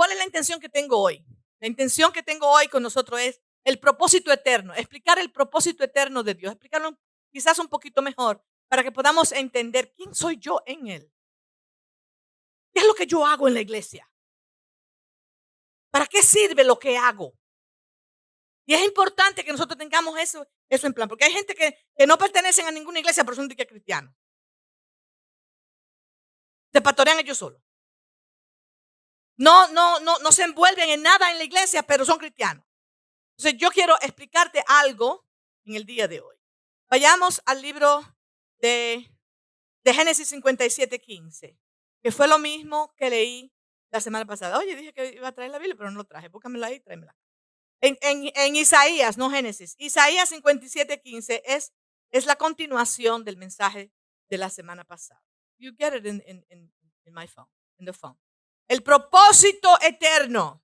¿cuál es la intención que tengo hoy? La intención que tengo hoy con nosotros es el propósito eterno, explicar el propósito eterno de Dios, explicarlo quizás un poquito mejor para que podamos entender quién soy yo en Él. ¿Qué es lo que yo hago en la iglesia? ¿Para qué sirve lo que hago? Y es importante que nosotros tengamos eso en plan, porque hay gente que no pertenecen a ninguna iglesia, pero son cristianos. Se pastorean ellos solos. No se envuelven en nada en la iglesia, pero son cristianos. Entonces yo quiero explicarte algo en el día de hoy. Vayamos al libro de Génesis 57:15, que fue lo mismo que leí la semana pasada. Oye, dije que iba a traer la Biblia, pero no lo traje. Búscamela ahí, tráemela. En Isaías, no Génesis. Isaías 57:15 es la continuación del mensaje de la semana pasada. You get it in my phone, in the phone. El propósito eterno.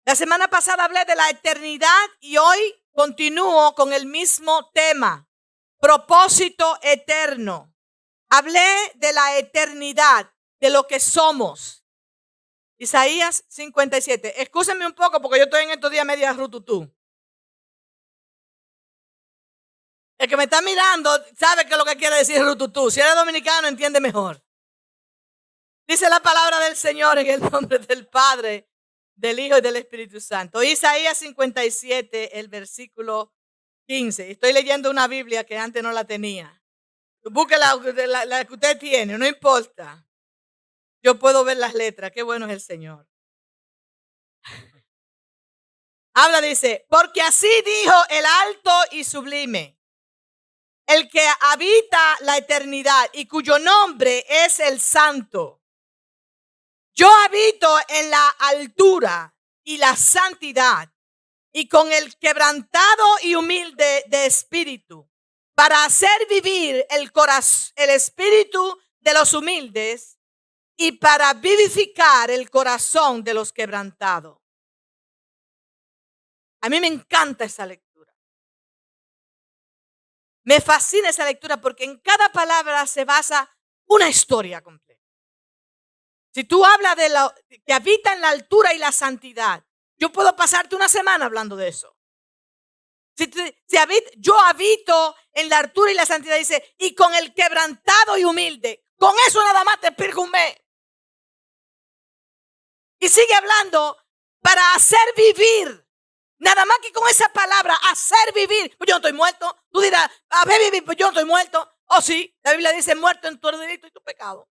La semana pasada hablé de la eternidad y hoy continúo con el mismo tema. Propósito eterno. Hablé de la eternidad, de lo que somos. Isaías 57. Excúsenme un poco porque yo estoy en estos días media rututú. El que me está mirando sabe qué es lo que quiere decir rututú. Si eres dominicano, entiende mejor. Dice la palabra del Señor en el nombre del Padre, del Hijo y del Espíritu Santo. Isaías 57, el versículo 15. Estoy leyendo una Biblia que antes no la tenía. Busque la que usted tiene, no importa. Yo puedo ver las letras. Qué bueno es el Señor. Habla, dice, porque así dijo el alto y sublime, el que habita la eternidad y cuyo nombre es el Santo. Yo habito en la altura y la santidad y con el quebrantado y humilde de espíritu, para hacer vivir el espíritu de los humildes y para vivificar el corazón de los quebrantados. A mí me encanta esa lectura. Me fascina esa lectura porque en cada palabra se basa una historia completa. Si tú hablas de lo que habita en la altura y la santidad, yo puedo pasarte una semana hablando de eso. Yo habito en la altura y la santidad, dice, y con el quebrantado y humilde. Con eso nada más te pirgumé. Y sigue hablando para hacer vivir. Nada más que con esa palabra, hacer vivir. Pues yo no estoy muerto. Tú dirás, a ver vivir, pues yo no estoy muerto. Oh sí, la Biblia dice muerto en tu delito y tu pecado.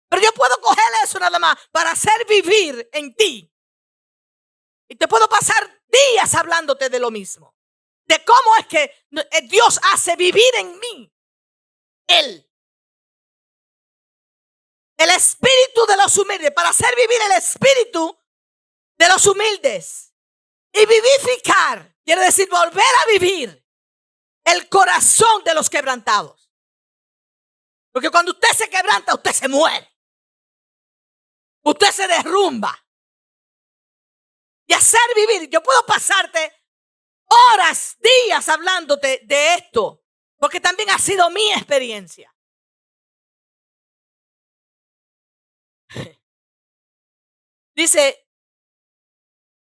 Pero yo puedo coger eso nada más para hacer vivir en ti. Y te puedo pasar días hablándote de lo mismo. De cómo es que Dios hace vivir en mí. Él. El espíritu de los humildes. Para hacer vivir el espíritu de los humildes. Y vivificar. Quiere decir volver a vivir. El corazón de los quebrantados. Porque cuando usted se quebranta, usted se muere. Usted se derrumba. Y hacer vivir. Yo puedo pasarte horas, días hablándote de esto. Porque también ha sido mi experiencia. Dice,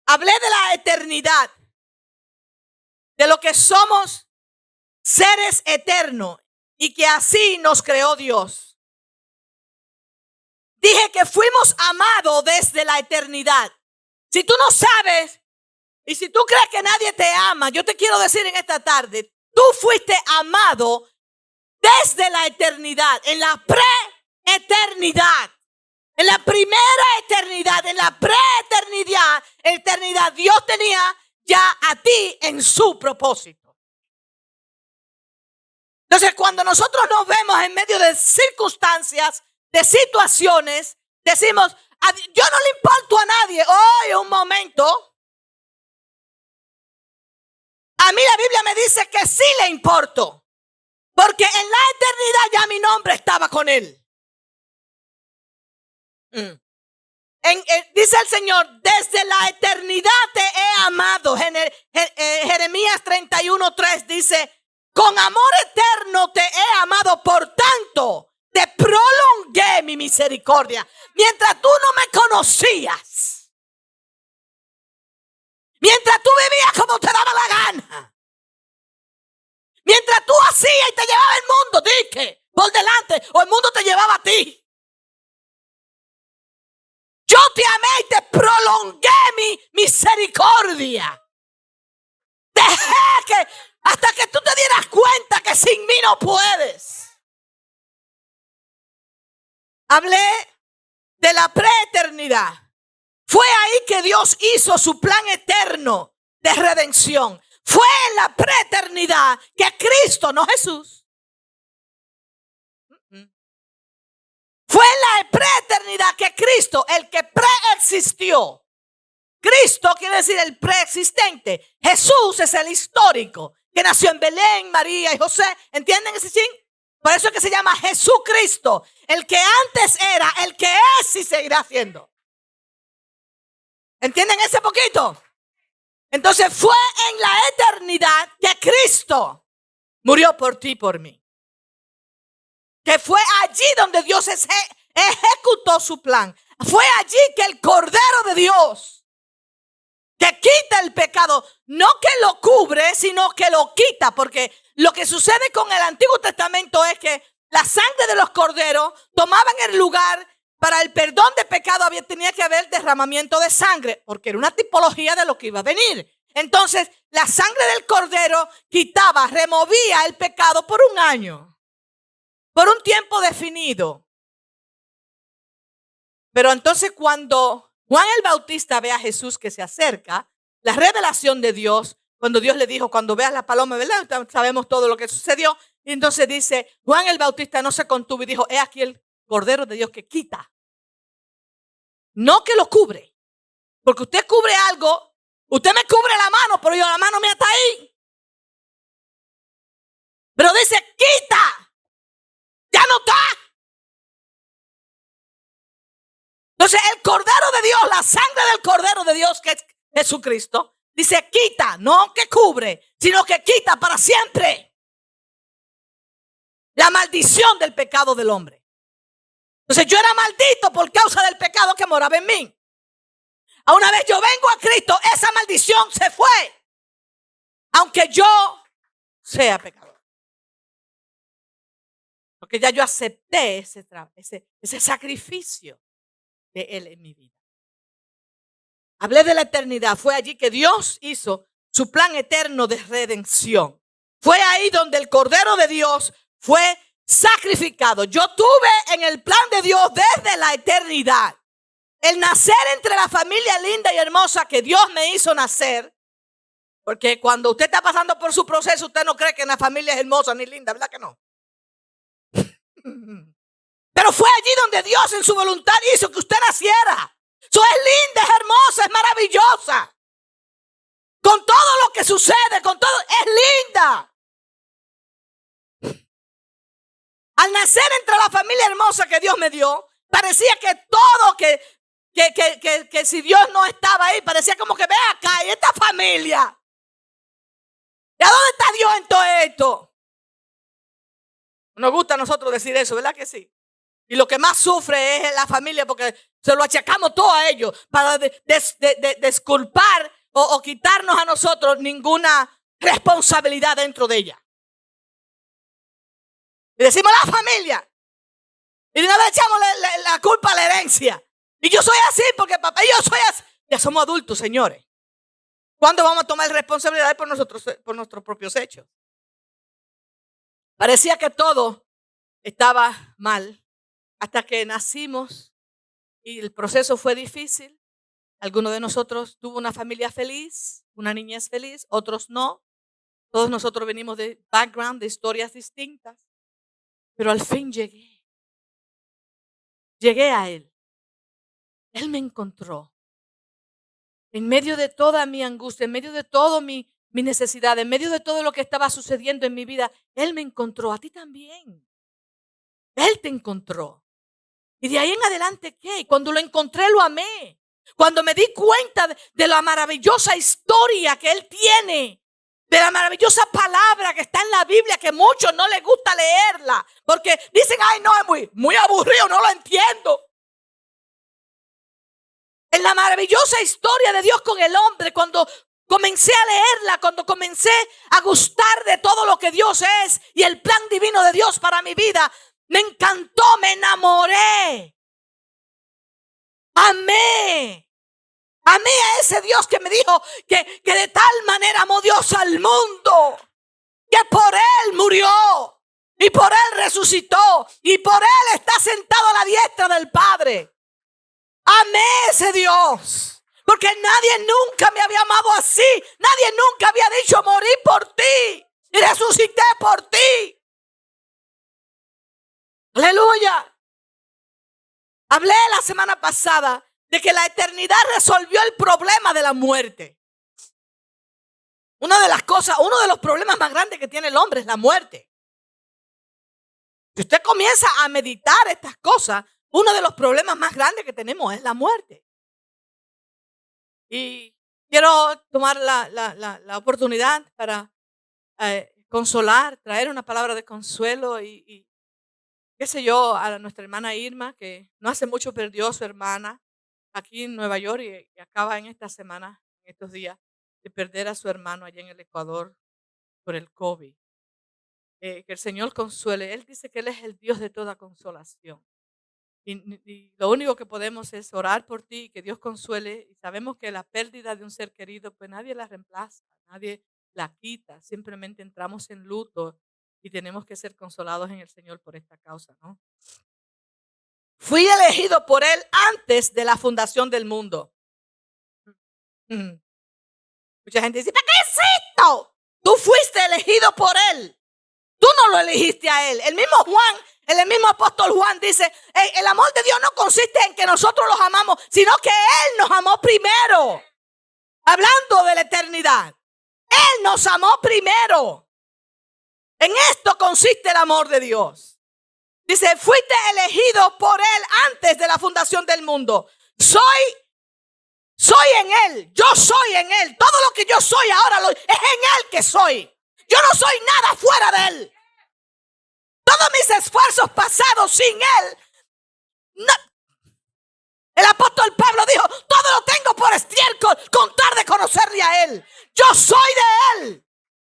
hablé de la eternidad. De lo que somos seres eternos. Y que así nos creó Dios. Dije que fuimos amados desde la eternidad. Si tú no sabes y si tú crees que nadie te ama, yo te quiero decir en esta tarde, tú fuiste amado desde la eternidad, en la pre-eternidad, en la primera eternidad, en la pre-eternidad, Dios tenía ya a ti en su propósito. Entonces, cuando nosotros nos vemos en medio de circunstancias, de situaciones, decimos, yo no le importo a nadie. Oye, un momento. A mí la Biblia me dice que sí le importo. Porque en la eternidad ya mi nombre estaba con él. Dice el Señor, desde la eternidad te he amado. Jeremías 31:3 dice, con amor eterno te he amado, por tanto te prolongué mi misericordia. Mientras tú no me conocías, Mientras tú vivías como te daba la gana. Mientras tú hacías y te llevaba el mundo, dije, por delante, o el mundo te llevaba a ti. Yo te amé y te prolongué mi misericordia. Dejé que hasta que tú te dieras cuenta que sin mí no puedes. Hablé de la preeternidad. Fue ahí que Dios hizo su plan eterno de redención. Fue en la preeternidad que Cristo, no Jesús. Fue en la preeternidad que Cristo, el que preexistió. Cristo quiere decir el preexistente. Jesús es el histórico que nació en Belén, María y José. ¿Entienden ese ching? Por eso es que se llama Jesucristo. El que antes era, el que es y seguirá siendo. ¿Entienden ese poquito? Entonces fue en la eternidad que Cristo murió por ti y por mí. Que fue allí donde Dios ejecutó su plan. Fue allí que el Cordero de Dios, que quita el pecado, no que lo cubre, sino que lo quita. Porque lo que sucede con el Antiguo Testamento es que la sangre de los corderos tomaban el lugar. Para el perdón de pecado tenía que haber derramamiento de sangre, porque era una tipología de lo que iba a venir. Entonces, la sangre del cordero quitaba, removía el pecado por un año. Por un tiempo definido. Pero entonces cuando Juan el Bautista ve a Jesús que se acerca, la revelación de Dios, cuando Dios le dijo, cuando veas la paloma, ¿verdad? Sabemos todo lo que sucedió. Y entonces dice, Juan el Bautista no se contuvo y dijo, he aquí el Cordero de Dios que quita. No que lo cubre. Porque usted cubre algo, usted me cubre la mano, pero yo la mano mía está ahí. Pero dice, quita. Ya no está. Entonces el Cordero de Dios, la sangre del Cordero de Dios, que es Jesucristo, dice quita, no que cubre, sino que quita para siempre la maldición del pecado del hombre. Entonces yo era maldito por causa del pecado que moraba en mí. A una vez yo vengo a Cristo, esa maldición se fue. Aunque yo sea pecador. Porque ya yo acepté ese sacrificio de Él en mi vida. Hablé de la eternidad. Fue allí que Dios hizo su plan eterno de redención. Fue ahí donde el Cordero de Dios fue sacrificado. Yo tuve en el plan de Dios desde la eternidad el nacer entre la familia linda y hermosa que Dios me hizo nacer. Porque cuando usted está pasando por su proceso, usted no cree que la familia es hermosa ni linda, ¿verdad que no? Pero fue allí donde Dios en su voluntad hizo que usted naciera. Eso es linda, es hermosa, es maravillosa. Con todo lo que sucede, con todo, es linda. Al nacer entre la familia hermosa que Dios me dio, parecía que todo, que si Dios no estaba ahí, parecía como que ve acá, y esta familia. ¿Y a dónde está Dios en todo esto? Nos gusta a nosotros decir eso, ¿verdad que sí? Y lo que más sufre es la familia porque se lo achacamos todo a ellos para desculpar o quitarnos a nosotros ninguna responsabilidad dentro de ella. Y decimos la familia. Y de una vez echamos la culpa a la herencia. Y yo soy así porque papá, yo soy así. Ya somos adultos, señores. ¿Cuándo vamos a tomar responsabilidad por nuestros propios hechos? Parecía que todo estaba mal hasta que nacimos y el proceso fue difícil. Algunos de nosotros tuvo una familia feliz, una niñez feliz, otros no. Todos nosotros venimos de background, de historias distintas. Pero al fin llegué. Llegué a Él. Él me encontró. En medio de toda mi angustia, en medio de toda mi necesidad, en medio de todo lo que estaba sucediendo en mi vida, Él me encontró. A ti también. Él te encontró. Y de ahí en adelante, ¿qué? Cuando lo encontré, lo amé. Cuando me di cuenta de la maravillosa historia que Él tiene, de la maravillosa palabra que está en la Biblia, que a muchos no les gusta leerla, porque dicen, ay, no, es muy aburrido, no lo entiendo. En la maravillosa historia de Dios con el hombre, cuando comencé a leerla, cuando comencé a gustar de todo lo que Dios es y el plan divino de Dios para mi vida, me encantó, me enamoré. Amé a ese Dios que me dijo que de tal manera amó Dios al mundo, que por Él murió y por Él resucitó y por Él está sentado a la diestra del Padre. Amé a ese Dios, porque nadie nunca me había amado así. Nadie nunca había dicho: morí por ti y resucité por ti. Aleluya. Hablé la semana pasada de que la eternidad resolvió el problema de la muerte. Uno de los problemas más grandes que tiene el hombre es la muerte. Si usted comienza a meditar estas cosas, uno de los problemas más grandes que tenemos es la muerte. Y quiero tomar la oportunidad para consolar, traer una palabra de consuelo y qué sé yo, a nuestra hermana Irma, que no hace mucho perdió a su hermana aquí en Nueva York y acaba en esta semana, en estos días, de perder a su hermano allá en el Ecuador por el COVID. Que el Señor consuele. Él dice que Él es el Dios de toda consolación. Y lo único que podemos es orar por ti, que Dios consuele. Y sabemos que la pérdida de un ser querido, pues nadie la reemplaza, nadie la quita. Simplemente entramos en luto y tenemos que ser consolados en el Señor por esta causa, ¿no? Fui elegido por Él antes de la fundación del mundo. Mucha gente dice: ¿para qué es esto? Tú fuiste elegido por Él. Tú no lo elegiste a Él. El mismo apóstol Juan dice: el amor de Dios no consiste en que nosotros los amamos, sino que Él nos amó primero. Hablando de la eternidad, Él nos amó primero. En esto consiste el amor de Dios. Dice: fuiste elegido por Él antes de la fundación del mundo. Soy en Él. Yo soy en Él. Todo lo que yo soy ahora es en Él que soy. Yo no soy nada fuera de Él. Todos mis esfuerzos pasados sin Él. No. El apóstol Pablo dijo: todo lo tengo por estiércol con tal de conocerle a Él. Yo soy de Él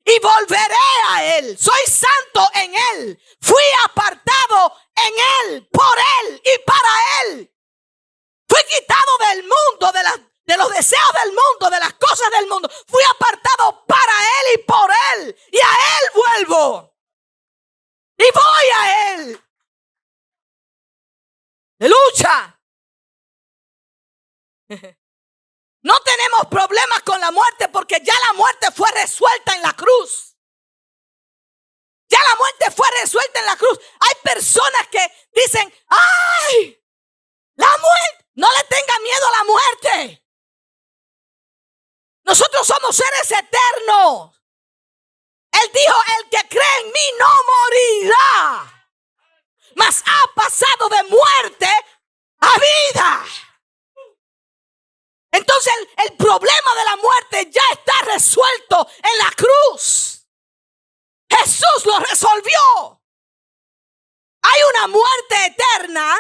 y volveré a Él. Soy santo en Él. Fui apartado en Él, por Él y para Él. Fui quitado del mundo, de los deseos del mundo, de las cosas del mundo. Fui apartado para Él y por Él. Y a Él vuelvo. Y voy a Él. De lucha. No tenemos problemas con la muerte porque ya la muerte fue resuelta en la cruz. Ya la muerte fue resuelta en la cruz. Hay personas que dicen: ¡ay! La muerte. No le tenga miedo a la muerte. Nosotros somos seres eternos. Él dijo: el que cree en mí no morirá, mas ha pasado de muerte a vida. Entonces el problema de la muerte ya está resuelto en la cruz. Jesús lo resolvió. Hay una muerte eterna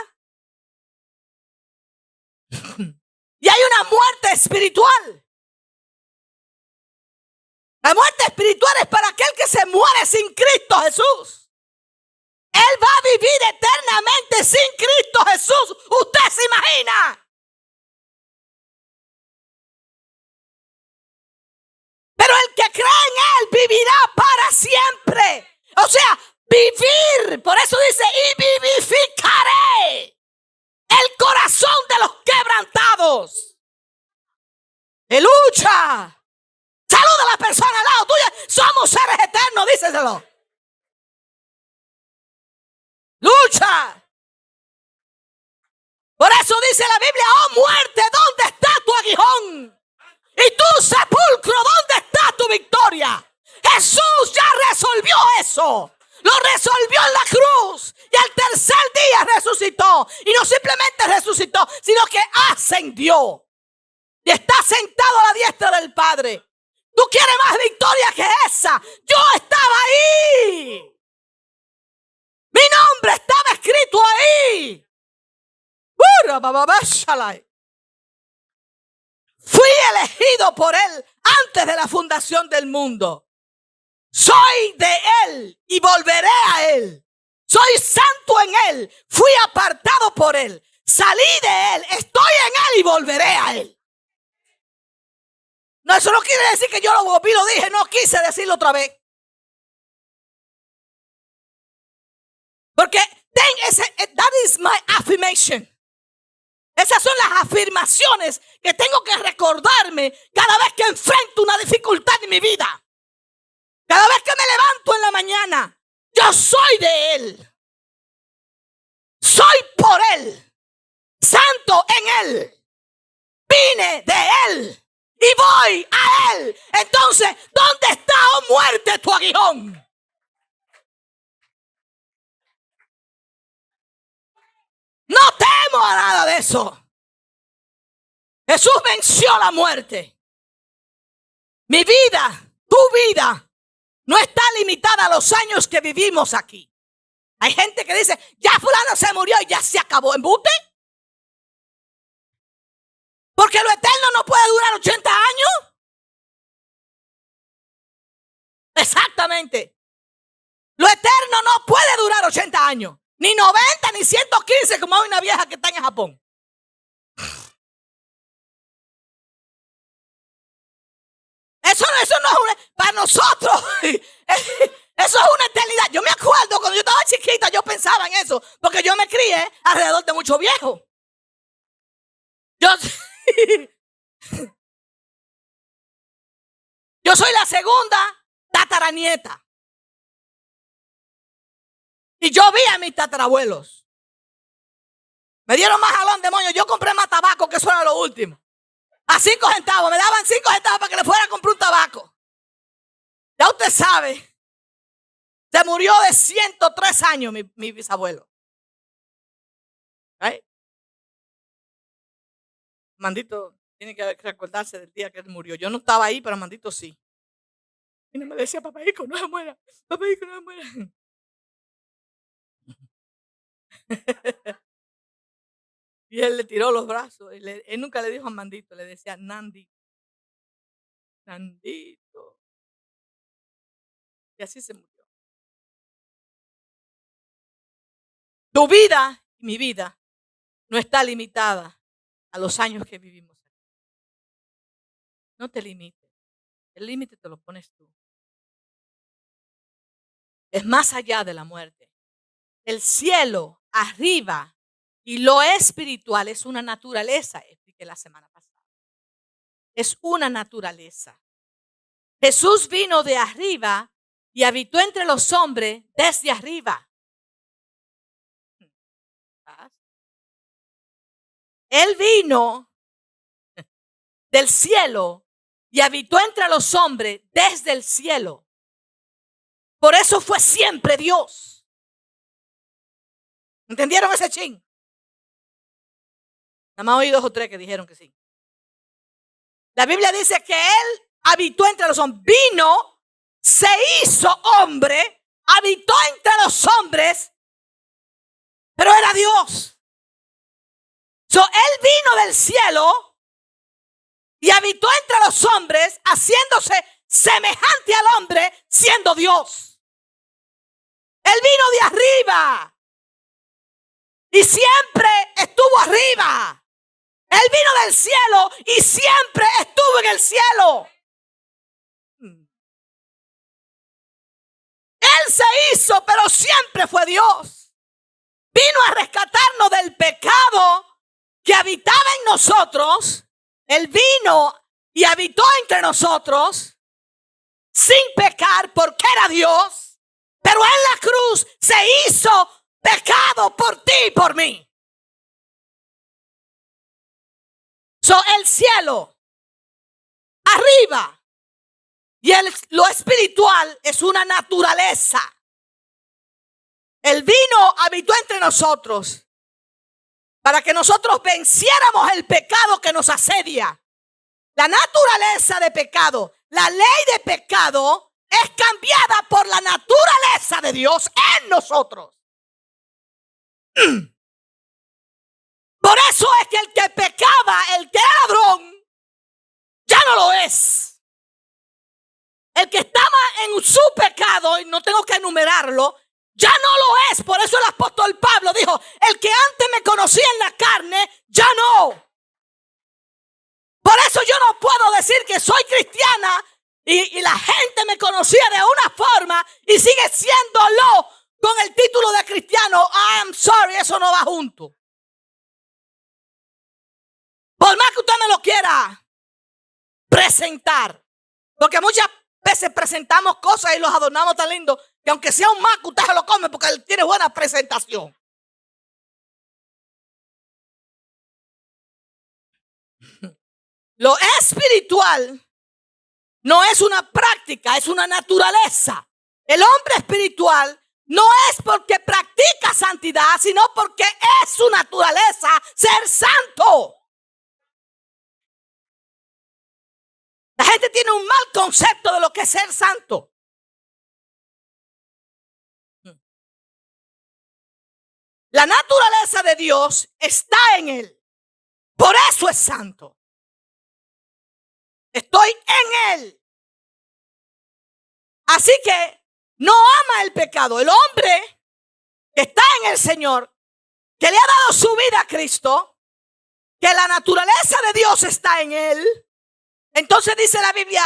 y hay una muerte espiritual. La muerte espiritual es para aquel que se muere sin Cristo Jesús. Él va a vivir eternamente sin Cristo Jesús. ¿Usted se imagina? Pero el que cree en Él vivirá para siempre. O sea, vivir. Por eso dice: y vivificaré el corazón de los quebrantados. ¡Aleluya! Saluda a la persona al lado tuya. Somos seres eternos, díselo. Lucha. Por eso dice la Biblia: oh muerte, ¿dónde está tu aguijón? Y tu sepulcro, ¿dónde está tu victoria? Jesús ya resolvió eso. Lo resolvió en la cruz. Y al tercer día resucitó. Y no simplemente resucitó, sino que ascendió. Y está sentado a la diestra del Padre. ¿Tú quieres más victoria que esa? Yo estaba ahí. Mi nombre estaba escrito ahí. Fui elegido por Él antes de la fundación del mundo. Soy de Él y volveré a Él. Soy santo en Él. Fui apartado por Él. Salí de Él. Estoy en Él y volveré a Él. No, eso no quiere decir que yo lo volví y lo dije. No quise decirlo otra vez. Porque that is my affirmation. Esas son las afirmaciones que tengo que recordarme cada vez que enfrento una dificultad en mi vida. Cada vez que me levanto en la mañana, yo soy de Él. Soy por Él. Santo en Él. Vine de Él. Y voy a Él. Entonces, ¿dónde está, oh muerte, tu aguijón? No temo a nada de eso. Jesús venció la muerte. Mi vida, tu vida, no está limitada a los años que vivimos aquí. Hay gente que dice, ya fulano se murió y ya se acabó. ¿Embute? Porque lo eterno no puede durar 80 años. Exactamente. Lo eterno no puede durar 80 años. Ni 90, ni 115 como hay una vieja que está en Japón. Eso no es para nosotros. Eso es una eternidad. Yo me acuerdo cuando yo estaba chiquita, yo pensaba en eso. Porque yo me crié alrededor de muchos viejos. Yo soy la segunda tataranieta. Y yo vi a mis tatarabuelos. Me dieron más jalón, demonio. Yo compré más tabaco, que eso era lo último. A 5 centavos. Me daban 5 centavos para que le fuera a comprar un tabaco. Ya usted sabe. Se murió de 103 años mi bisabuelo. ¿Right? Mandito tiene que recordarse del día que él murió. Yo no estaba ahí, pero Mandito sí. Y no me decía, papá hijo, no se muera. Papá hijo, no se muera. Y él le tiró los brazos. Él nunca le dijo a Mandito, le decía Nandito. Y así se murió. Tu vida y mi vida no está limitada a los años que vivimos aquí. No te limites. El límite te lo pones tú. Es más allá de la muerte. El cielo arriba y lo espiritual es una naturaleza, expliqué la semana pasada. Es una naturaleza. Jesús vino de arriba y habitó entre los hombres desde arriba. Él vino del cielo y habitó entre los hombres desde el cielo. Por eso fue siempre Dios. ¿Entendieron ese chin? Nada más oí 2 o 3 que dijeron que sí. La Biblia dice que Él habitó entre los hombres. Vino, se hizo hombre, habitó entre los hombres, pero era Dios. Él vino del cielo y habitó entre los hombres, haciéndose semejante al hombre, siendo Dios. Él vino de arriba y siempre estuvo arriba. Él vino del cielo y siempre estuvo en el cielo. Él se hizo, pero siempre fue Dios. Vino a rescatarnos del pecado que habitaba en nosotros. Él vino y habitó entre nosotros sin pecar porque era Dios, pero en la cruz se hizo pecado por ti y por mí. El cielo arriba y lo espiritual es una naturaleza. Él vino, habitó entre nosotros para que nosotros venciéramos el pecado que nos asedia. La naturaleza de pecado, la ley de pecado es cambiada por la naturaleza de Dios en nosotros. Por eso es que el que pecaba, el que era ladrón, ya no lo es. el que estaba en su pecado, y no tengo que enumerarlo, ya no lo es. Por eso el apóstol Pablo dijo, el que antes me conocía en la carne, ya no. Por eso yo no puedo decir que soy cristiana y la gente me conocía de una forma y sigue siéndolo con el título de cristiano. I'm sorry, eso no va junto. Por más que usted me lo quiera presentar, porque muchas veces presentamos cosas y los adornamos tan lindo que aunque sea un maco usted se lo come porque él tiene buena presentación. Lo espiritual no es una práctica, es una naturaleza. El hombre espiritual no es porque practica santidad, sino porque es su naturaleza ser santo. La gente tiene un mal concepto de lo que es ser santo. La naturaleza de Dios está en él. Por eso es santo. Estoy en él. Así que no ama el pecado. El hombre que está en el Señor, que le ha dado su vida a Cristo, que la naturaleza de Dios está en él, entonces dice la Biblia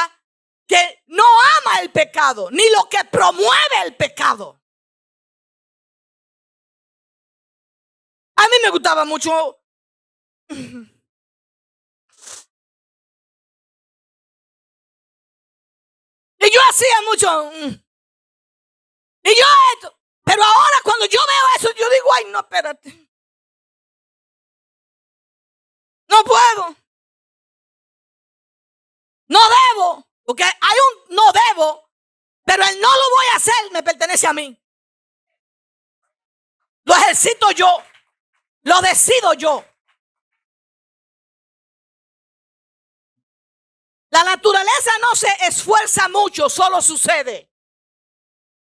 que no ama el pecado, ni lo que promueve el pecado. A mí me gustaba mucho y yo hacía mucho y yo esto, pero ahora cuando yo veo eso yo digo, ay no, espérate, no puedo, no debo, porque hay un no debo, pero el no lo voy a hacer me pertenece a mí. Lo ejercito yo, lo decido yo. La naturaleza no se esfuerza mucho, solo sucede.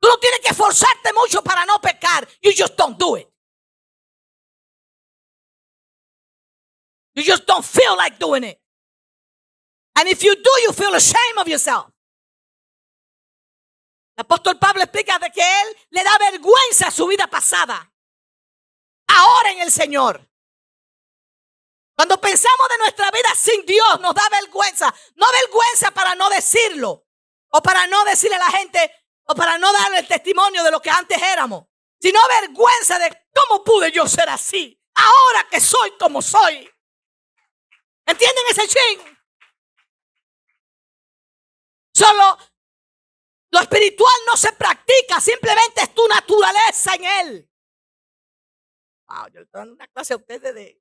Tú no tienes que esforzarte mucho para no pecar. You just don't do it. You just don't feel like doing it. And if you do, you feel ashamed of yourself. El apóstol Pablo explica de que él le da vergüenza a su vida pasada. Ahora en el Señor. Cuando pensamos de nuestra vida sin Dios, nos da vergüenza. No vergüenza para no decirlo, o para no decirle a la gente, o para no darle el testimonio de lo que antes éramos, sino vergüenza de cómo pude yo ser así, ahora que soy como soy. ¿Entienden ese ching? Solo lo espiritual no se practica, simplemente es tu naturaleza en él. Wow, yo estoy dando una clase a ustedes de...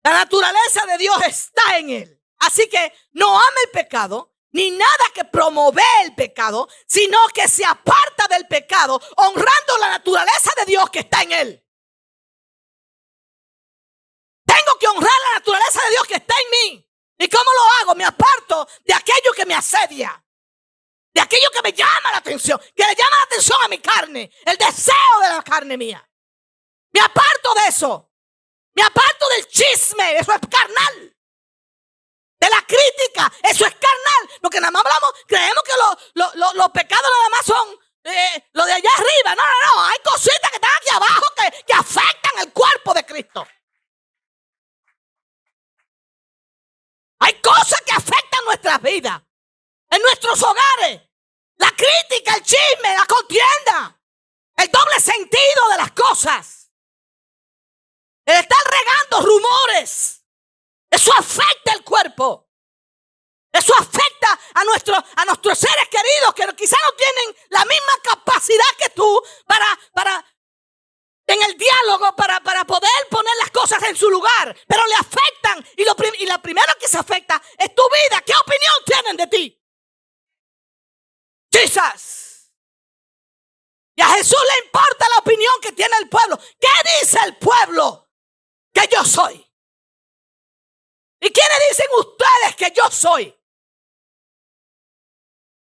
La naturaleza de Dios está en él. Así que no ama el pecado, ni nada que promueve el pecado, sino que se aparta del pecado, honrando la naturaleza de Dios que está en él. Tengo que honrar la naturaleza de Dios que está en mí. ¿Y cómo lo hago? Me aparto de aquello que me asedia, de aquello que me llama la atención, que le llama la atención a mi carne, el deseo de la carne mía. Me aparto de eso. Me aparto del chisme, eso es carnal. De la crítica, eso es carnal. Lo que nada más hablamos, creemos que los pecados nada más son lo de allá arriba. No, no, no. Hay cositas que están aquí abajo que afectan el cuerpo de Cristo. Hay cosas que afectan nuestras vidas, en nuestros hogares. La crítica, el chisme, la contienda, el doble sentido de las cosas. El estar regando rumores, eso afecta el cuerpo. Eso afecta a nuestros seres queridos que quizás no tienen la misma capacidad que tú para en el diálogo, para poder poner las cosas en su lugar. Pero le afectan y la primera que se afecta es tu vida. ¿Qué opinión tienen de ti? Jesus. Y a Jesús le importa la opinión que tiene el pueblo. ¿Qué dice el pueblo que yo soy? ¿Y quiénes dicen ustedes que yo soy?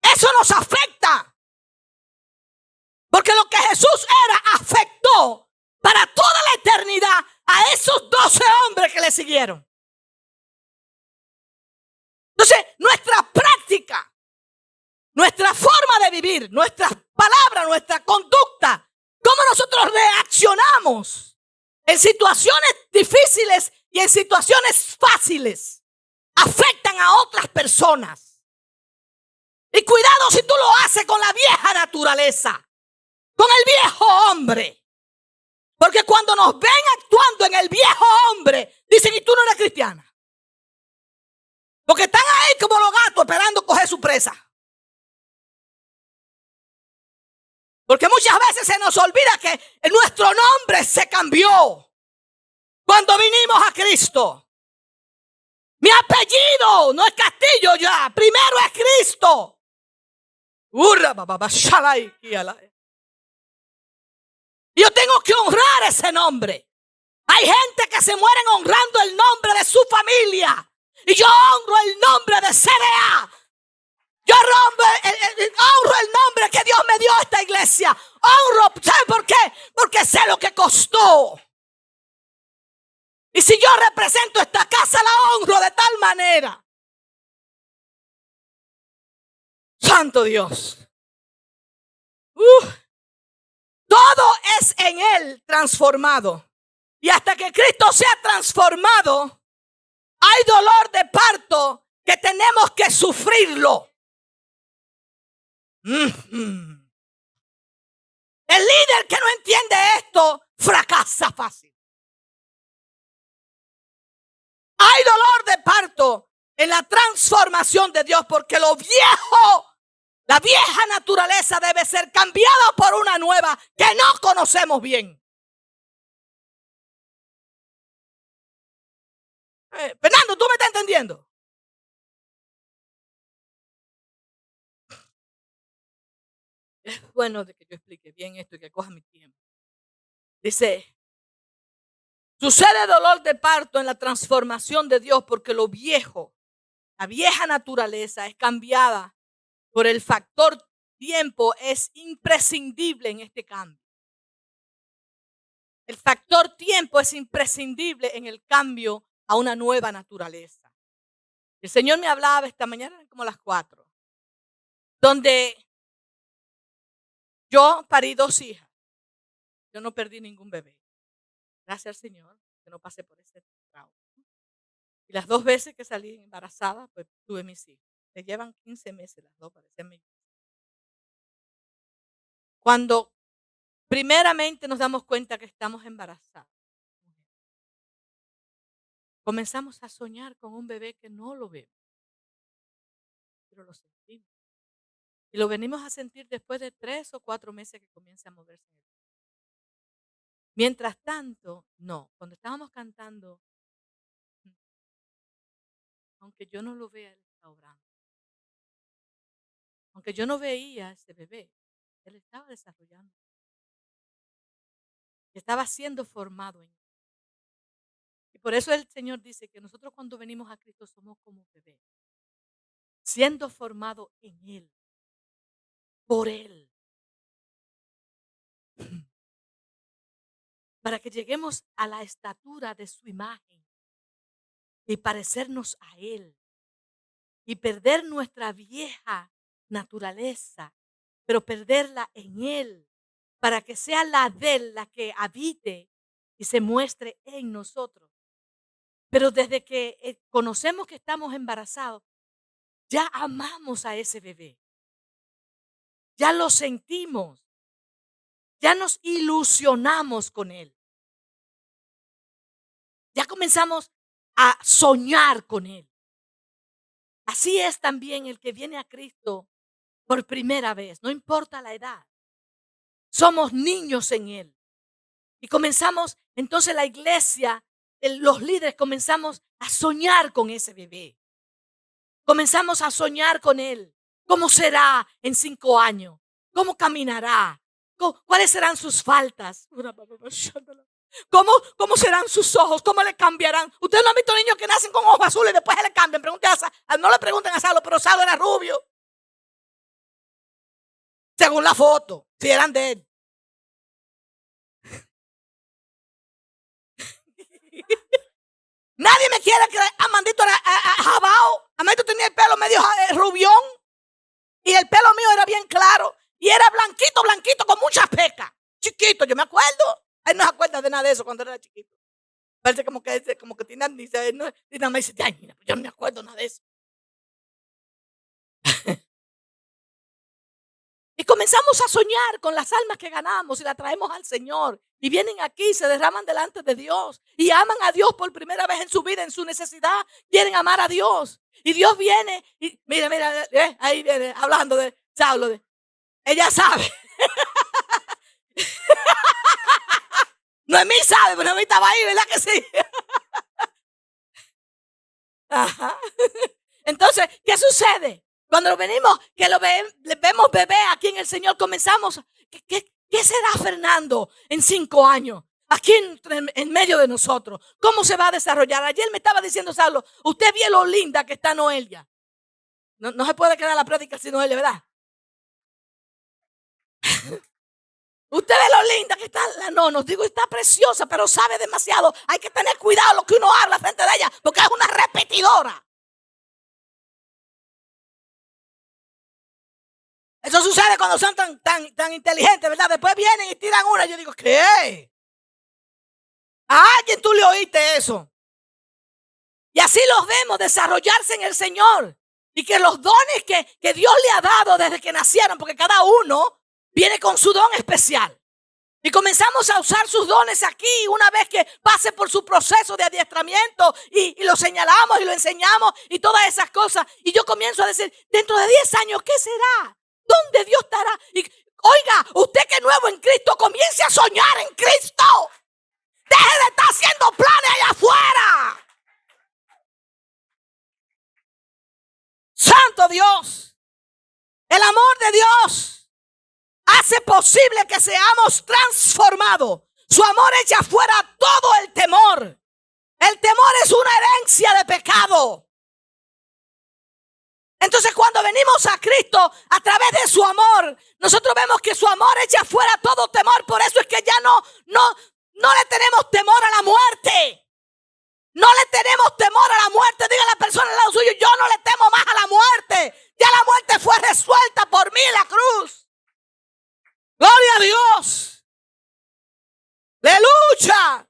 Eso nos afecta. Porque lo que Jesús era afectó para toda la eternidad a esos 12 hombres que le siguieron. Entonces, nuestra práctica, nuestra forma de vivir, nuestras palabras, nuestra conducta, cómo nosotros reaccionamos en situaciones difíciles y en situaciones fáciles, afectan a otras personas. Y cuidado si tú lo haces con la vieja naturaleza, con el viejo hombre. Porque cuando nos ven actuando en el viejo hombre, dicen, y tú no eres cristiana. Porque están ahí como los gatos esperando coger su presa. Porque muchas veces se nos olvida que nuestro nombre se cambió cuando vinimos a Cristo. Mi apellido no es Castillo ya, primero es Cristo. Yo tengo que honrar ese nombre. Hay gente que se mueren honrando el nombre de su familia. Y yo honro el nombre de CDA. Yo honro el nombre que Dios me dio a esta iglesia. Honro, ¿sabe por qué? Porque sé lo que costó. Y si yo represento esta casa, la honro de tal manera. Santo Dios. Todo es en Él transformado. Y hasta que Cristo sea transformado, hay dolor de parto que tenemos que sufrirlo. El líder que no entiende esto fracasa fácil. Hay dolor de parto en la transformación de Dios porque lo viejo, la vieja naturaleza debe ser cambiada por una nueva que no conocemos bien. Fernando, ¿tú me estás entendiendo? Es bueno de que yo explique bien esto y que coja mi tiempo. Dice, sucede dolor de parto en la transformación de Dios porque lo viejo, la vieja naturaleza es cambiada por el factor tiempo. Es imprescindible en este cambio. El factor tiempo es imprescindible en el cambio a una nueva naturaleza. El Señor me hablaba esta mañana, como a las 4, donde yo parí 2 hijas. Yo no perdí ningún bebé. Gracias al Señor que no pasé por ese trauma. Y las 2 veces que salí embarazada, pues tuve mis hijos. Se llevan 15 meses las dos, parecen mellizas. Cuando primeramente nos damos cuenta que estamos embarazadas, comenzamos a soñar con un bebé que no lo vemos, pero lo sentimos. Y lo venimos a sentir después de 3 o 4 meses que comienza a moverse. Mientras tanto, no. Cuando estábamos cantando, aunque yo no lo vea, Él está obrando. Aunque yo no veía a ese bebé, Él estaba desarrollando. Estaba siendo formado en él. Y por eso el Señor dice que nosotros cuando venimos a Cristo somos como bebés, siendo formado en Él, por Él. Para que lleguemos a la estatura de su imagen y parecernos a Él y perder nuestra vieja naturaleza, pero perderla en Él, para que sea la de Él la que habite y se muestre en nosotros. Pero desde que conocemos que estamos embarazados, ya amamos a ese bebé, ya lo sentimos, ya nos ilusionamos con Él. Ya comenzamos a soñar con Él. Así es también el que viene a Cristo por primera vez, no importa la edad. Somos niños en Él. Y comenzamos, entonces la iglesia, los líderes comenzamos a soñar con ese bebé. Comenzamos a soñar con Él. ¿Cómo será en 5 años? ¿Cómo caminará? ¿Cuáles serán sus faltas? ¿Cómo serán sus ojos? ¿Cómo le cambiarán? Ustedes no han visto niños que nacen con ojos azules y después se le cambian. No le pregunten a Salo, pero Salo era rubio. Según la foto, si eran de él. Nadie me quiere creer. Amandito era jabao. Amandito tenía el medio rubión y el pelo mío era bien claro y era blanquito, blanquito con muchas pecas. Chiquito, yo me acuerdo. Él no se acuerda de nada de eso cuando era chiquito. Parece como que tiene amnesia. Y nada más dice, ay, mira, yo no me acuerdo nada de eso. Y comenzamos a soñar con las almas que ganamos y las traemos al Señor. Y vienen aquí, se derraman delante de Dios y aman a Dios por primera vez en su vida, en su necesidad. Quieren amar a Dios. Y Dios viene y mira, ahí viene hablando de Saulo. Ella sabe. Noemí sabe, pero Noemí estaba ahí, ¿verdad que sí? Ajá. Entonces, ¿qué sucede? Cuando venimos, que vemos bebé aquí en el Señor, comenzamos. ¿Qué será Fernando en 5 años? Aquí en medio de nosotros. ¿Cómo se va a desarrollar? Ayer me estaba diciendo Saulo, usted vio lo linda que está Noelia. No se puede quedar la prédica sin Noelia, ¿verdad? Usted ve lo linda que está. No, nos digo, está preciosa, pero sabe demasiado. Hay que tener cuidado lo que uno habla frente de ella, porque es una repetidora. Eso sucede cuando son tan inteligentes, ¿verdad? Después vienen y tiran una. Yo digo, ¿qué? ¿A alguien tú le oíste eso? Y así los vemos desarrollarse en el Señor. Y que los dones que Dios le ha dado desde que nacieron, porque cada uno viene con su don especial. Y comenzamos a usar sus dones aquí una vez que pase por su proceso de adiestramiento y lo señalamos y lo enseñamos y todas esas cosas. Y yo comienzo a decir, dentro de 10 años, ¿qué será? ¿Dónde Dios estará? Y, oiga, usted que es nuevo en Cristo, comience a soñar en Cristo. Deje de estar haciendo planes allá afuera. Santo Dios. El amor de Dios hace posible que seamos transformados. Su amor echa fuera todo el temor. El temor es una herencia de pecado. Entonces cuando venimos a Cristo a través de su amor, nosotros vemos que su amor echa fuera todo temor. Por eso es que ya no le tenemos temor a la muerte. No le tenemos temor a la muerte. Diga a la persona al lado suyo, yo no le temo más a la muerte. Ya la muerte fue resuelta por mí en la cruz. Gloria a Dios. ¡Aleluya!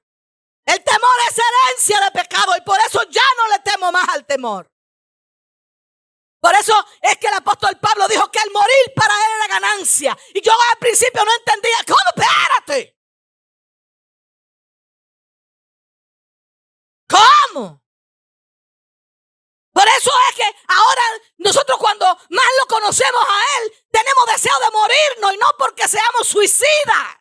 El temor es herencia de pecado y por eso ya no le temo más al temor. Por eso es que el apóstol Pablo dijo que el morir para él era ganancia. Y yo al principio no entendía. ¿Cómo? Espérate. ¿Cómo? Por eso es que ahora nosotros cuando más lo conocemos a él, tenemos deseo de morirnos y no porque seamos suicidas.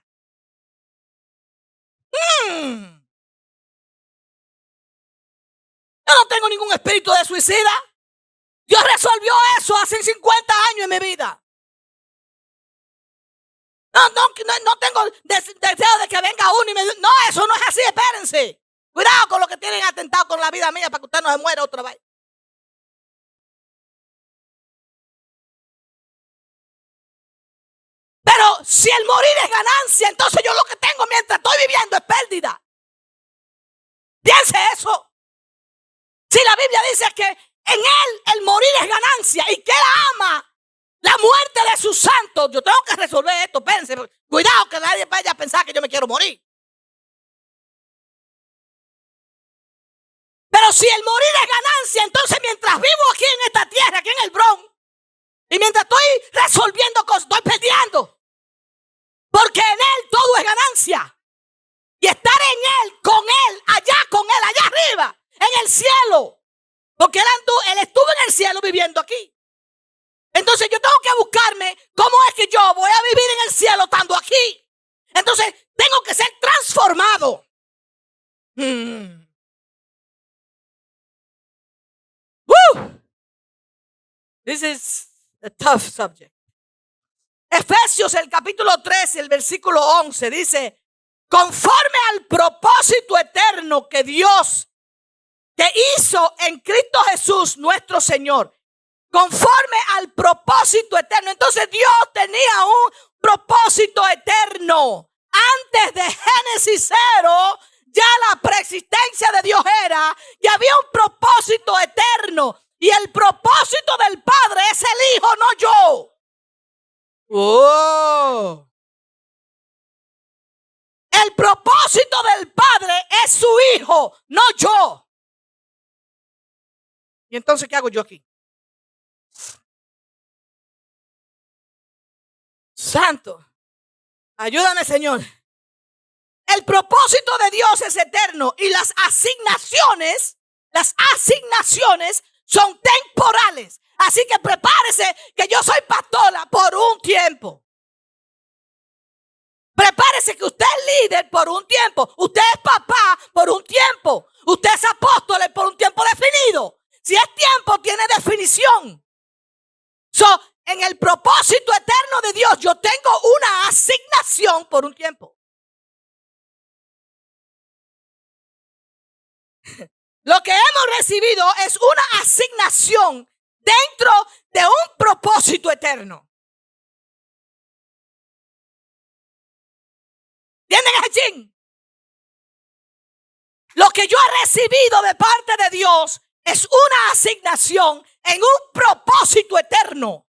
Yo no tengo ningún espíritu de suicida. Dios resolvió eso hace 50 años en mi vida. No tengo deseo de que venga uno y me diga, no, eso no es así, espérense. Cuidado con lo que tienen atentado con la vida mía para que usted no se muera otra vez. Pero si el morir es ganancia, entonces yo lo que tengo mientras estoy viviendo es pérdida. Piense eso. Si la Biblia dice que en él el morir es ganancia y que él ama la muerte de sus santos, yo tengo que resolver esto. Pense, cuidado que nadie vaya a pensar que yo me quiero morir. Pero si el morir es ganancia, entonces mientras vivo aquí en esta tierra, aquí en el Bronx, y mientras estoy resolviendo cosas, estoy perdiendo. Porque en él todo es ganancia. Y estar en él, con él, allá arriba, en el cielo. Porque él estuvo en el cielo viviendo aquí. Entonces yo tengo que buscarme cómo es que yo voy a vivir en el cielo estando aquí. Entonces tengo que ser transformado. This is a tough subject. Efesios, el capítulo 13, el versículo 11, dice, conforme al propósito eterno que Dios te hizo en Cristo Jesús, nuestro Señor. Conforme al propósito eterno. Entonces Dios tenía un propósito eterno. Antes de Génesis 0, ya la preexistencia de Dios era que había un propósito eterno. Y el propósito del Padre es el Hijo, no yo. Oh. El propósito del Padre es su Hijo, no yo. ¿Y entonces qué hago yo aquí? Santo, ayúdame, Señor. El propósito de Dios es eterno y las asignaciones son temporales. Así que prepárese que yo soy pastora por un tiempo. Prepárese que usted es líder por un tiempo. Usted es papá por un tiempo. Usted es apóstol por un tiempo definido. Si es tiempo, tiene definición. En el propósito eterno de Dios, yo tengo una asignación por un tiempo. Lo que hemos recibido es una asignación dentro de un propósito eterno. ¿Entienden, Hachín? Lo que yo he recibido de parte de Dios es una asignación en un propósito eterno.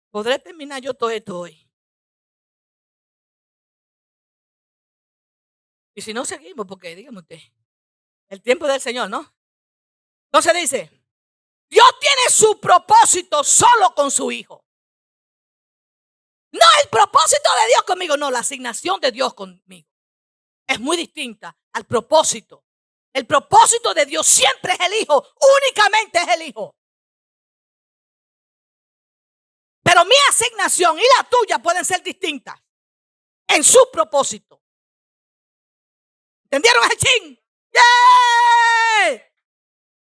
¿Podré terminar yo todo esto hoy? Y si no, seguimos, porque dígame usted, el tiempo del Señor, ¿no? Entonces dice, Dios tiene su propósito solo con su Hijo. No el propósito de Dios conmigo, no, la asignación de Dios conmigo. Es muy distinta al propósito. El propósito de Dios siempre es el Hijo, únicamente es el Hijo. Pero mi asignación y la tuya pueden ser distintas en su propósito. ¿Entendieron, Hachín? ¡Yay!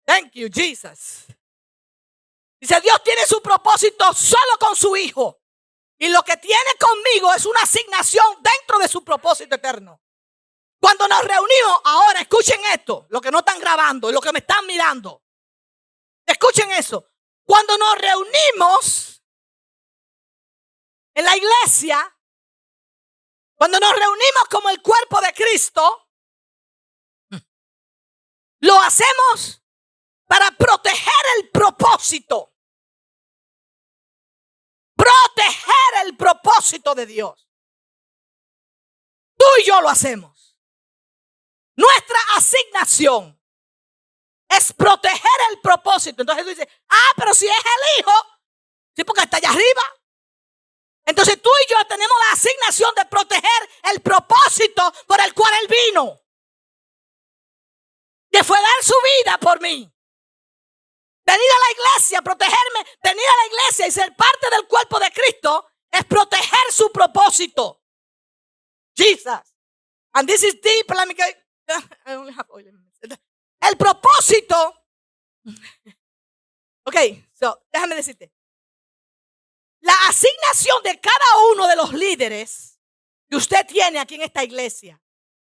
Thank you, Jesus. Dice, Dios tiene su propósito solo con su Hijo. Y lo que tiene conmigo es una asignación dentro de su propósito eterno. Cuando nos reunimos, ahora escuchen esto, lo que no están grabando y lo que me están mirando. Escuchen eso. Cuando nos reunimos en la iglesia, cuando nos reunimos como el cuerpo de Cristo, lo hacemos para proteger el propósito. Proteger el propósito de Dios. Tú y yo lo hacemos. Nuestra asignación es proteger el propósito. Entonces tú dices, pero si es el Hijo, sí, porque está allá arriba. Entonces tú y yo tenemos la asignación de proteger el propósito por el cual Él vino. Que fue dar su vida por mí. Venir a la iglesia, protegerme, venir a la iglesia y ser parte del cuerpo de Cristo es proteger su propósito. Jesus. And this is deep. El propósito. Ok, déjame decirte. La asignación de cada uno de los líderes que usted tiene aquí en esta iglesia,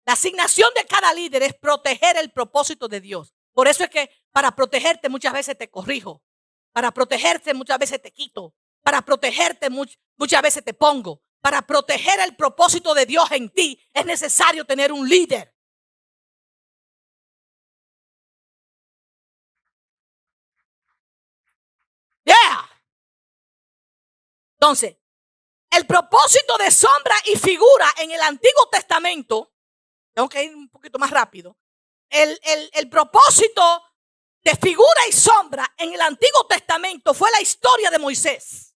la asignación de cada líder es proteger el propósito de Dios. Por eso es que para protegerte muchas veces te corrijo. Para protegerte muchas veces te quito. Para protegerte muchas veces te pongo. Para proteger el propósito de Dios en ti es necesario tener un líder. Yeah. Entonces, el propósito de sombra y figura en el Antiguo Testamento, tengo que ir un poquito más rápido. El propósito de figura y sombra en el Antiguo Testamento fue la historia de Moisés.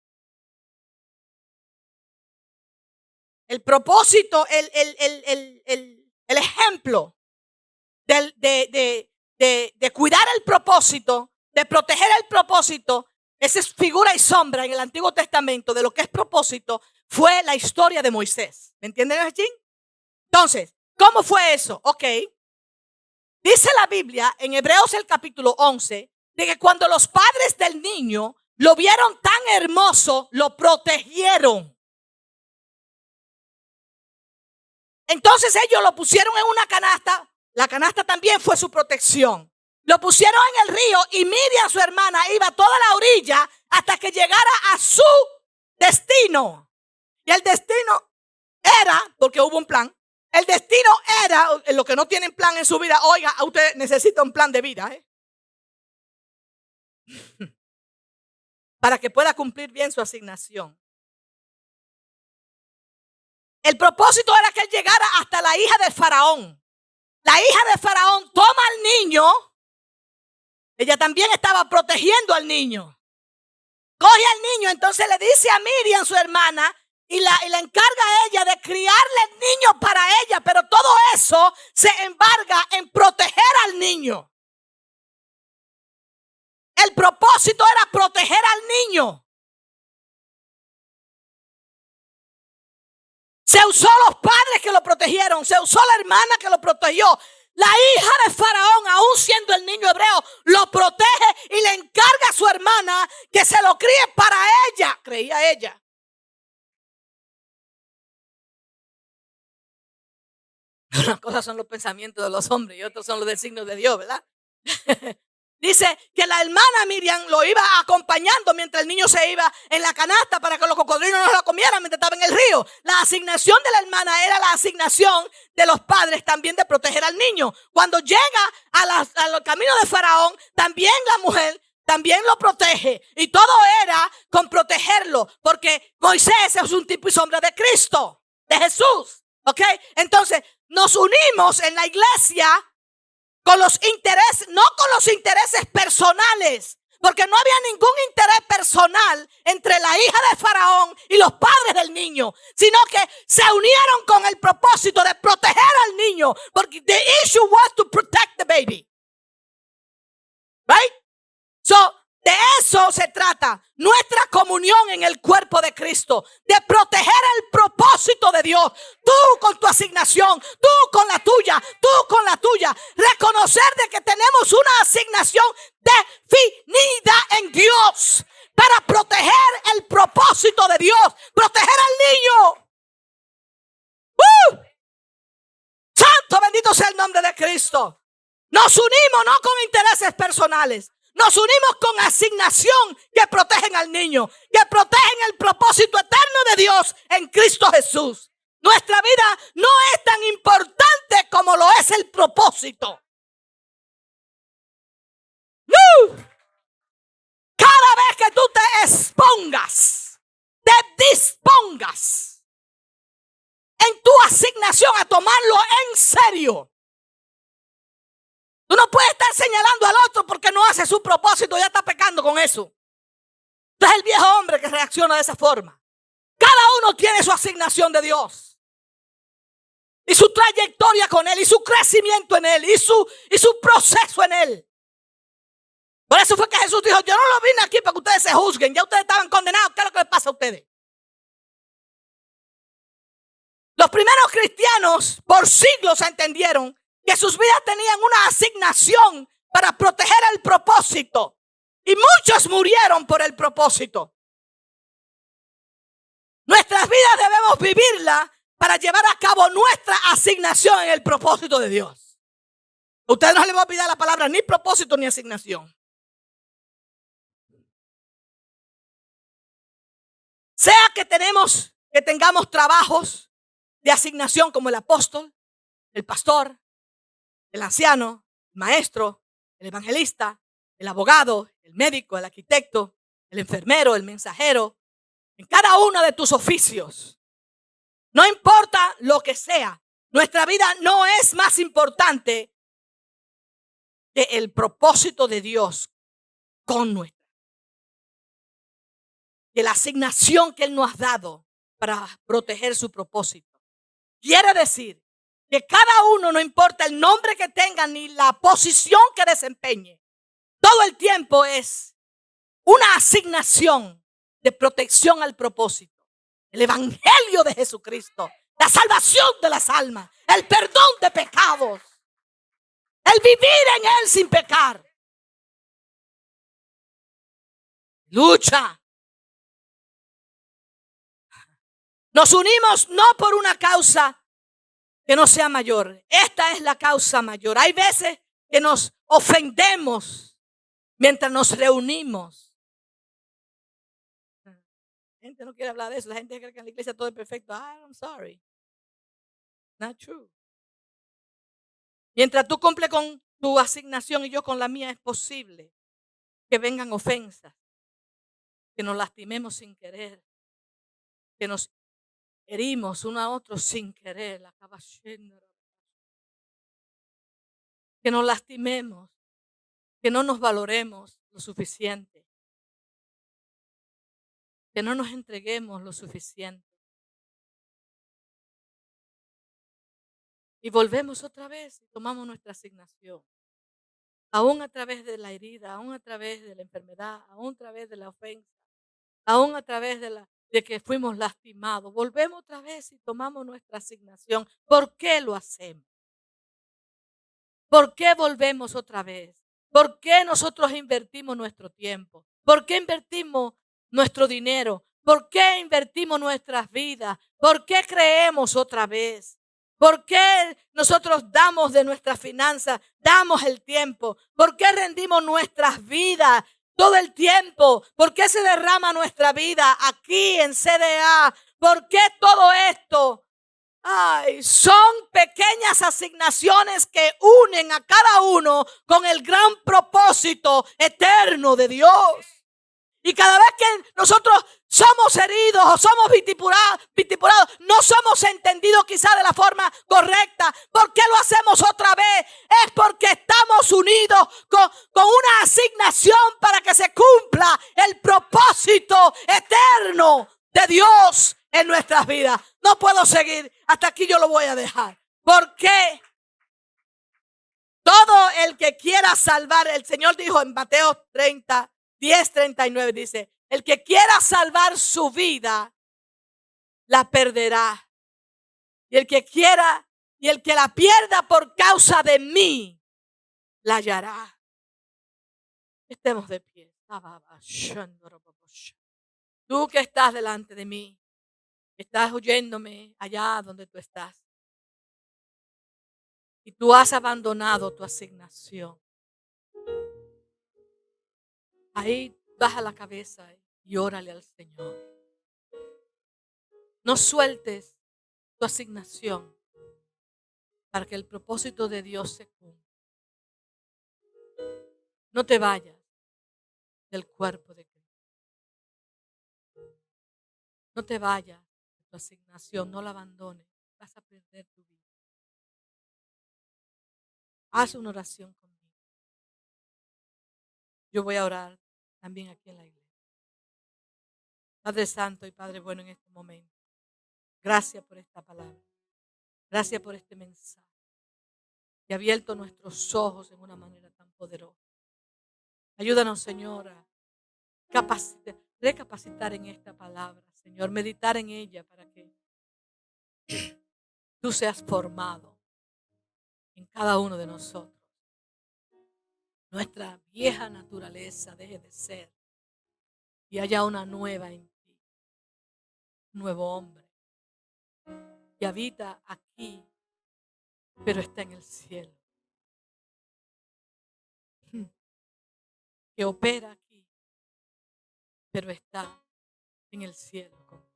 El propósito, el ejemplo de cuidar el propósito, de proteger el propósito, esa es figura y sombra en el Antiguo Testamento de lo que es propósito, fue la historia de Moisés. ¿Me entienden, allí? Entonces, ¿cómo fue eso? Ok. Dice la Biblia en Hebreos el capítulo 11 de que cuando los padres del niño lo vieron tan hermoso, lo protegieron. Entonces ellos lo pusieron en una canasta. La canasta también fue su protección. Lo pusieron en el río y Miriam, su hermana, iba a toda la orilla hasta que llegara a su destino. Y el destino era, porque hubo un plan, El destino era, los que no tienen plan en su vida, oiga, usted necesita un plan de vida, para que pueda cumplir bien su asignación. El propósito era que él llegara hasta la hija de Faraón. La hija de Faraón toma al niño. Ella también estaba protegiendo al niño. Coge al niño, entonces le dice a Miriam, su hermana, y la encarga a ella de criarle el niño para ella. Pero todo eso se embarga en proteger al niño. El propósito era proteger al niño. Se usó los padres que lo protegieron. Se usó la hermana que lo protegió. La hija de Faraón, aún siendo el niño hebreo, lo protege y le encarga a su hermana que se lo críe para ella. Creía ella. Unas cosas son los pensamientos de los hombres y otros son los designios de Dios, ¿verdad? Dice que la hermana Miriam lo iba acompañando mientras el niño se iba en la canasta para que los cocodrilos no lo comieran mientras estaba en el río. La asignación de la hermana era la asignación de los padres también de proteger al niño. Cuando llega a los caminos de Faraón, también la mujer también lo protege. Y todo era con protegerlo, porque Moisés es un tipo y sombra de Cristo, de Jesús. ¿Ok? Entonces nos unimos en la iglesia con los intereses, no con los intereses personales, porque no había ningún interés personal entre la hija de Faraón y los padres del niño, sino que se unieron con el propósito de proteger al niño, porque the issue was to protect the baby. Right? So, de eso se trata nuestra comunión en el cuerpo de Cristo, de proteger el propósito de Dios. Tú con tu asignación, tú con la tuya, tú con la tuya. Reconocer de que tenemos una asignación definida en Dios para proteger el propósito de Dios, proteger al niño. Santo bendito sea el nombre de Cristo. Nos unimos no con intereses personales. Nos unimos con asignación que protegen al niño, que protegen el propósito eterno de Dios en Cristo Jesús. Nuestra vida no es tan importante como lo es el propósito. Cada vez que tú te expongas, te dispongas en tu asignación a tomarlo en serio. Tú no puedes estar señalando al otro porque no hace su propósito, ya está pecando con eso. Este es el viejo hombre que reacciona de esa forma. Cada uno tiene su asignación de Dios. Y su trayectoria con Él, y su crecimiento en Él, y su proceso en Él. Por eso fue que Jesús dijo, yo no lo vine aquí para que ustedes se juzguen. Ya ustedes estaban condenados. ¿Qué es lo que les pasa a ustedes? Los primeros cristianos por siglos entendieron que sus vidas tenían una asignación para proteger el propósito. Y muchos murieron por el propósito. Nuestras vidas debemos vivirla para llevar a cabo nuestra asignación en el propósito de Dios. A ustedes no les va a olvidar la palabra ni propósito ni asignación. Sea que tengamos trabajos de asignación como el apóstol, el pastor, el anciano, el maestro, el evangelista, el abogado, el médico, el arquitecto, el enfermero, el mensajero, en cada uno de tus oficios. No importa lo que sea, nuestra vida no es más importante que el propósito de Dios con nuestra. Que la asignación que Él nos ha dado para proteger su propósito. Quiere decir que cada uno, no importa el nombre que tenga ni la posición que desempeñe, todo el tiempo es una asignación de protección al propósito. El evangelio de Jesucristo, la salvación de las almas, el perdón de pecados, el vivir en Él sin pecar. Lucha. Nos unimos no por una causa que no sea mayor. Esta es la causa mayor. Hay veces que nos ofendemos mientras nos reunimos. La gente no quiere hablar de eso. La gente cree que en la iglesia todo es perfecto. I'm sorry. Not true. Mientras tú cumples con tu asignación y yo con la mía, es posible que vengan ofensas, que nos lastimemos sin querer, que nos herimos uno a otro sin querer, que nos lastimemos, que no nos valoremos lo suficiente, que no nos entreguemos lo suficiente. Y volvemos otra vez y tomamos nuestra asignación. Aún a través de la herida, aún a través de la enfermedad, aún a través de la ofensa, aún a través de que fuimos lastimados. Volvemos otra vez y tomamos nuestra asignación. ¿Por qué lo hacemos? ¿Por qué volvemos otra vez? ¿Por qué nosotros invertimos nuestro tiempo? ¿Por qué invertimos nuestro dinero? ¿Por qué invertimos nuestras vidas? ¿Por qué creemos otra vez? ¿Por qué nosotros damos de nuestras finanzas, damos el tiempo? ¿Por qué rendimos nuestras vidas todo el tiempo? ¿Por qué se derrama nuestra vida aquí en CDA? ¿Por qué todo esto? Ay, son pequeñas asignaciones que unen a cada uno con el gran propósito eterno de Dios. Y cada vez que nosotros somos heridos o somos vitipurados, no somos entendidos quizá de la forma correcta. ¿Por qué lo hacemos otra vez? Es porque estamos unidos con una asignación para que se cumpla el propósito eterno de Dios en nuestras vidas. No puedo seguir, hasta aquí yo lo voy a dejar. Porque todo el que quiera salvar, el Señor dijo en Mateo 10:39, dice, el que quiera salvar su vida, la perderá. Y el que la pierda por causa de mí, la hallará. Estemos de pie. Tú que estás delante de mí, estás oyéndome allá donde tú estás. Y tú has abandonado tu asignación. Ahí baja la cabeza y órale al Señor. No sueltes tu asignación para que el propósito de Dios se cumpla. No te vayas del cuerpo de Cristo. No te vayas de tu asignación, no la abandones. Vas a perder tu vida. Haz una oración conmigo. Yo voy a orar también aquí en la iglesia. Padre Santo y Padre bueno, en este momento, gracias por esta palabra. Gracias por este mensaje que ha abierto nuestros ojos en una manera tan poderosa. Ayúdanos, Señor, a recapacitar en esta palabra, Señor, meditar en ella para que tú seas formado en cada uno de nosotros. Nuestra vieja naturaleza deje de ser y haya una nueva en ti, un nuevo hombre que habita aquí, pero está en el cielo, que opera aquí, pero está en el cielo contigo,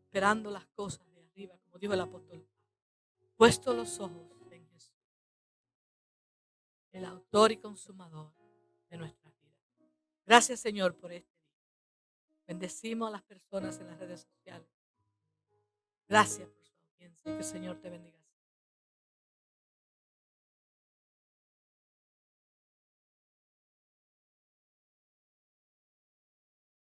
esperando las cosas de arriba, como dijo el apóstol Pablo. Puesto los ojos en Jesús, el autor y consumador de nuestras vidas. Gracias, Señor, por este día. Bendecimos a las personas en las redes sociales. Gracias por su audiencia. Que el Señor te bendiga.